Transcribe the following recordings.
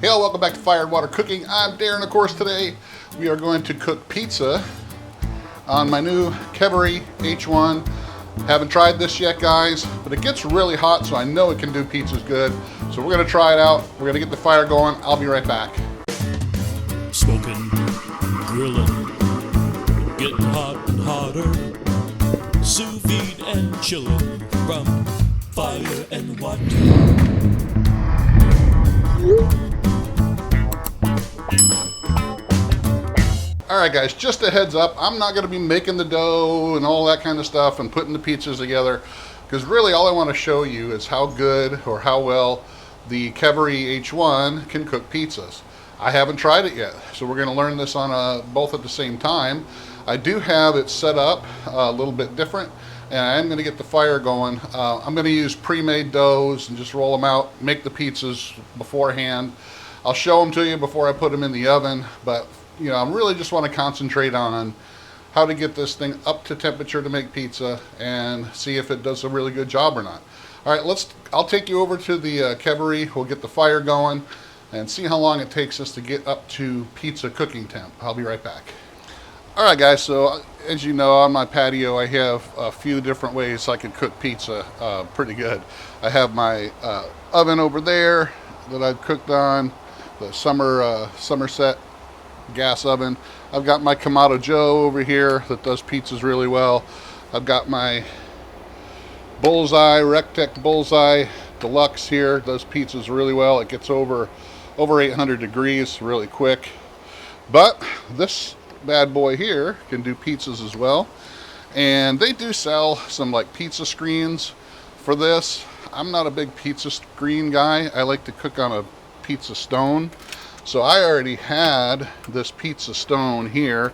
Hey all, welcome back to Fire and Water Cooking. I'm Darren, of course. Today we are going to cook pizza on my new Keveri H1. Haven't tried this yet, guys, but it gets really hot, so I know it can do pizzas good. So we're gonna try it out. We're gonna get the fire going. I'll be right back. Smoking, grilling, getting hot and hotter, sous vide and chilling from Fire and Water. Alright guys, just a heads up, I'm not going to be making the dough and all that kind of stuff and putting the pizzas together, because really all I want to show you is how good or how well the Keveri H1 can cook pizzas. I haven't tried it yet, so we're going to learn this on both at the same time. I do have it set up a little bit different, and I'm going to get the fire going. I'm going to use pre-made doughs and just roll them out, make the pizzas beforehand. I'll show them to you before I put them in the oven, but you know, I really just want to concentrate on how to get this thing up to temperature to make pizza and see if it does a really good job or not. All right, I'll take you over to the Keveri. We'll get the fire going and see how long it takes us to get up to pizza cooking temp. I'll be right back. All right, guys, so as you know, on my patio, I have a few different ways I can cook pizza pretty good. I have my oven over there that I've cooked on, the Somerset gas oven. I've got my Kamado Joe over here that does pizzas really well. I've got my Bullseye, Rectech Bullseye Deluxe here, does pizzas really well. It gets over 800 degrees really quick. But this bad boy here can do pizzas as well. And they do sell some like pizza screens for this. I'm not a big pizza screen guy. I like to cook on a pizza stone. So I already had this pizza stone here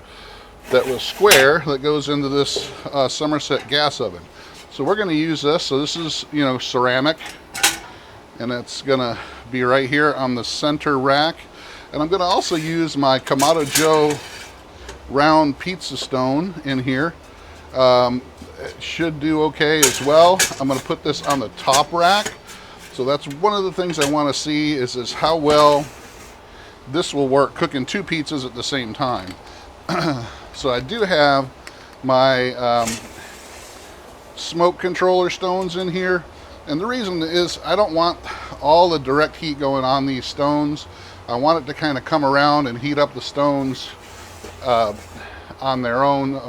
that was square that goes into this Somerset gas oven. So we're going to use this. So this is, you know, ceramic, and it's going to be right here on the center rack. And I'm going to also use my Kamado Joe round pizza stone in here. It should do okay as well. I'm going to put this on the top rack. So that's one of the things I want to see is how well this will work cooking two pizzas at the same time. So I do have my smoke controller stones in here, and the reason is I don't want all the direct heat going on these stones. I want it to kind of come around and heat up the stones on their own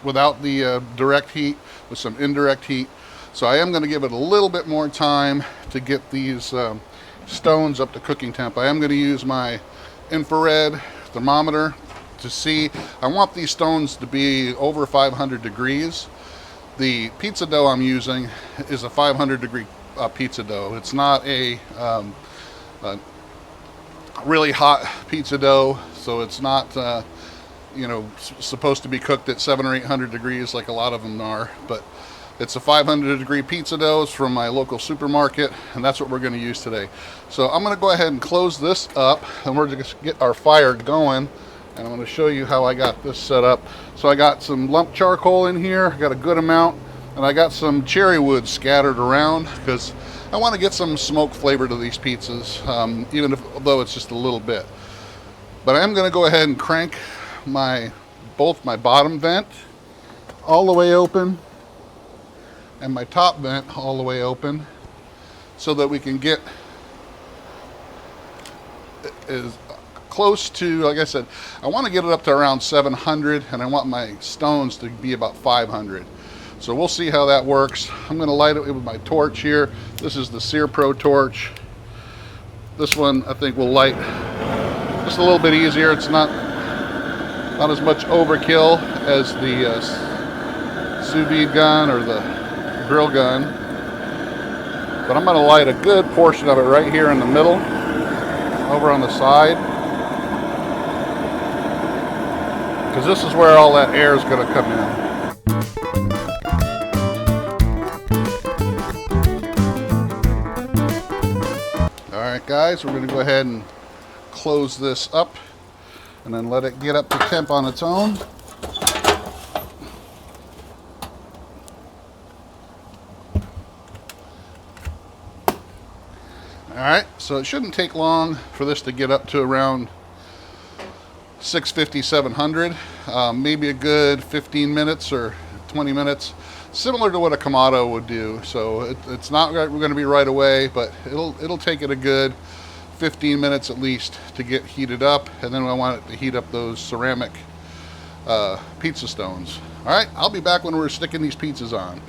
without the direct heat, with some indirect heat. So I am going to give it a little bit more time to get these stones up to cooking temp. I am going to use my infrared thermometer to see. I want these stones to be over 500 degrees. The pizza dough I'm using is a 500 degree pizza dough. It's not a really hot pizza dough, so it's not you know, supposed to be cooked at 700 or 800 degrees like a lot of them are, but it's a 500 degree pizza dough. It's from my local supermarket, and that's what we're going to use today. So I'm going to go ahead and close this up, and we're just going to get our fire going, and I'm going to show you how I got this set up. So I got some lump charcoal in here, I got a good amount, and I got some cherry wood scattered around because I want to get some smoke flavor to these pizzas, although it's just a little bit. But I am going to go ahead and crank both my bottom vent all the way open and my top vent all the way open, so that we can get as close to, like I said, I want to get it up to around 700, and I want my stones to be about 500. So we'll see how that works. I'm going to light it with my torch here. This is the Sear Pro torch. This one I think will light just a little bit easier. It's not as much overkill as the sous vide gun or the grill gun, but I'm going to light a good portion of it right here in the middle, over on the side, because this is where all that air is going to come in. All right, guys, we're going to go ahead and close this up and then let it get up to temp on its own. All Alright, so it shouldn't take long for this to get up to around 650, 700. Maybe a good 15 minutes or 20 minutes, similar to what a Kamado would do. So it's not going to be right away, but it'll take it a good 15 minutes at least to get heated up, and then I want it to heat up those ceramic pizza stones. Alright, I'll be back when we're sticking these pizzas on.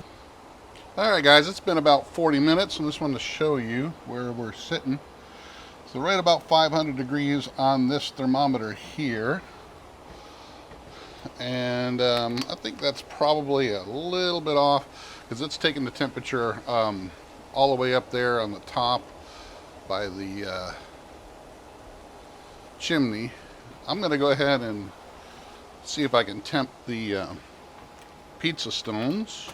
Alright guys, it's been about 40 minutes, and I just wanted to show you where we're sitting. So right about 500 degrees on this thermometer here. And I think that's probably a little bit off because it's taking the temperature all the way up there on the top by the chimney. I'm going to go ahead and see if I can temp the pizza stones.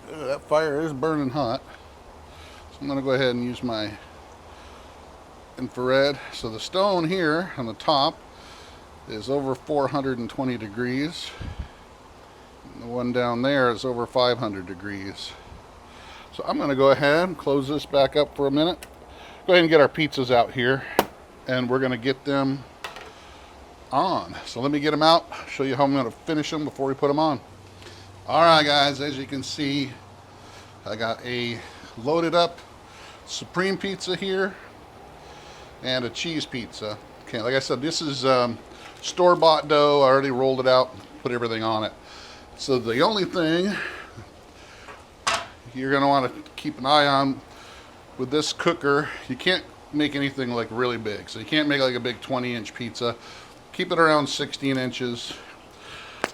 That fire is burning hot. So I'm going to go ahead and use my infrared. So the stone here on the top is over 420 degrees. And the one down there is over 500 degrees. So I'm going to go ahead and close this back up for a minute. Go ahead and get our pizzas out here, and we're going to get them on. So let me get them out, show you how I'm going to finish them before we put them on. Alright guys, as you can see, I got a loaded up supreme pizza here and a cheese pizza. Okay, like I said, this is store-bought dough. I already rolled it out, put everything on it. So the only thing you're going to want to keep an eye on with this cooker, you can't make anything like really big. So you can't make like a big 20-inch pizza. Keep it around 16 inches,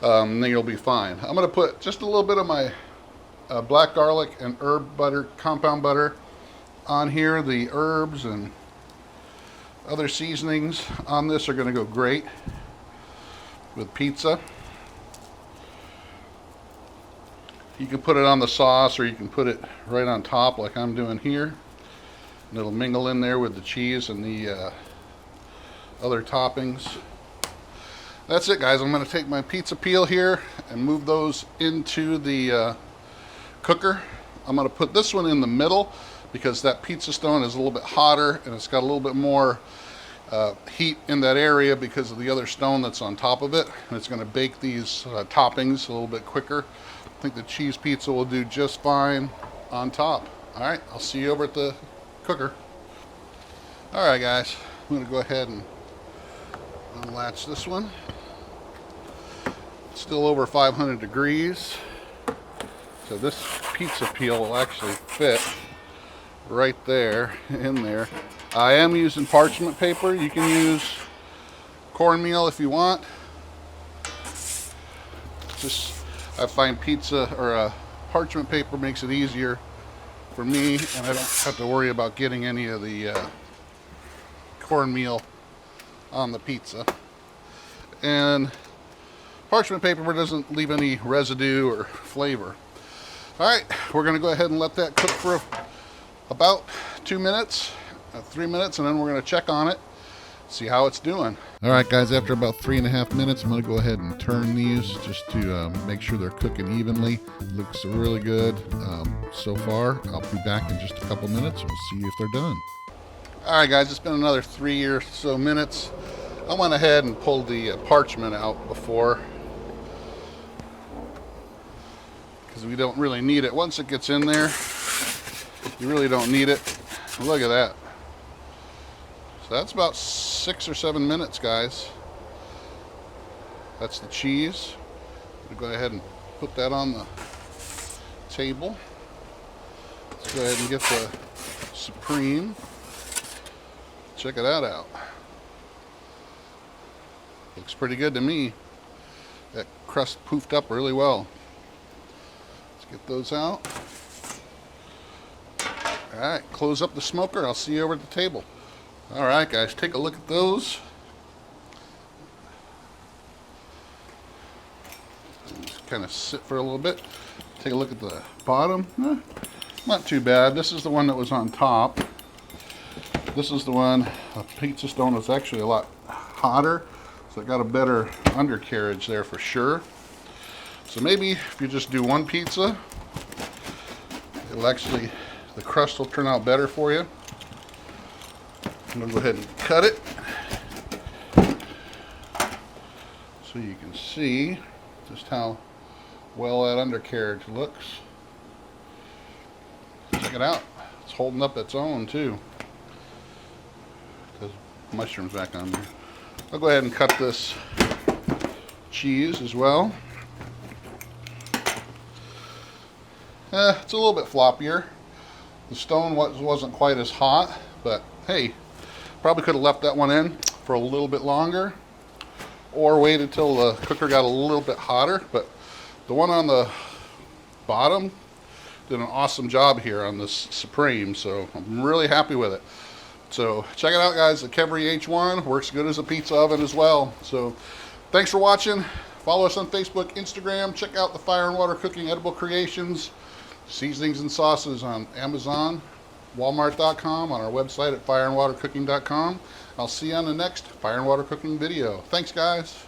then you'll be fine. I'm going to put just a little bit of my black garlic and herb butter, compound butter on here. The herbs and other seasonings on this are going to go great with pizza. You can put it on the sauce, or you can put it right on top like I'm doing here, and it'll mingle in there with the cheese and the other toppings. That's it guys. I'm going to take my pizza peel here and move those into the cooker. I'm going to put this one in the middle because that pizza stone is a little bit hotter and it's got a little bit more heat in that area because of the other stone that's on top of it, and it's going to bake these toppings a little bit quicker. I think the cheese pizza will do just fine on top. Alright, I'll see you over at the cooker. Alright guys, I'm going to go ahead and unlatch this one. Still over 500 degrees. So this pizza peel will actually fit right there in there. I am using parchment paper. You can use cornmeal if you want. Just, I find pizza or parchment paper makes it easier for me, and I don't have to worry about getting any of the cornmeal on the pizza. And parchment paper doesn't leave any residue or flavor. Alright, we're going to go ahead and let that cook for about 2 minutes, 3 minutes, and then we're going to check on it, see how it's doing. Alright guys, after about 3.5 minutes, I'm going to go ahead and turn these just to make sure they're cooking evenly. Looks really good so far. I'll be back in just a couple minutes and we'll see if they're done. Alright guys, it's been another 3 or so minutes. I went ahead and pulled the parchment out before, because we don't really need it. Once it gets in there, you really don't need it. Look at that. So that's about 6 or 7 minutes, guys. That's the cheese. We'll go ahead and put that on the table. Let's go ahead and get the supreme. Check that out. Looks pretty good to me. That crust poofed up really well. Let's get those out. Alright, close up the smoker. I'll see you over at the table. Alright guys, take a look at those. Just kind of sit for a little bit. Take a look at the bottom. Not too bad. This is the one that was on top. This is the one, the pizza stone was actually a lot hotter, so it got a better undercarriage there for sure. So maybe if you just do one pizza, it'll actually, the crust will turn out better for you. I'm going to go ahead and cut it so you can see just how well that undercarriage looks. Check it out. It's holding up its own too. There's mushrooms back on there. I'll go ahead and cut this cheese as well. It's a little bit floppier. The stone wasn't quite as hot, but hey, probably could have left that one in for a little bit longer or waited till the cooker got a little bit hotter. But the one on the bottom did an awesome job here on this Supreme, so I'm really happy with it. So check it out, guys. The Keveri H1 works good as a pizza oven as well. So thanks for watching. Follow us on Facebook, Instagram. Check out the Fire and Water Cooking Edible Creations. Seasonings and sauces on Amazon, Walmart.com, on our website at fireandwatercooking.com. I'll see you on the next Fire and Water Cooking video. Thanks, guys.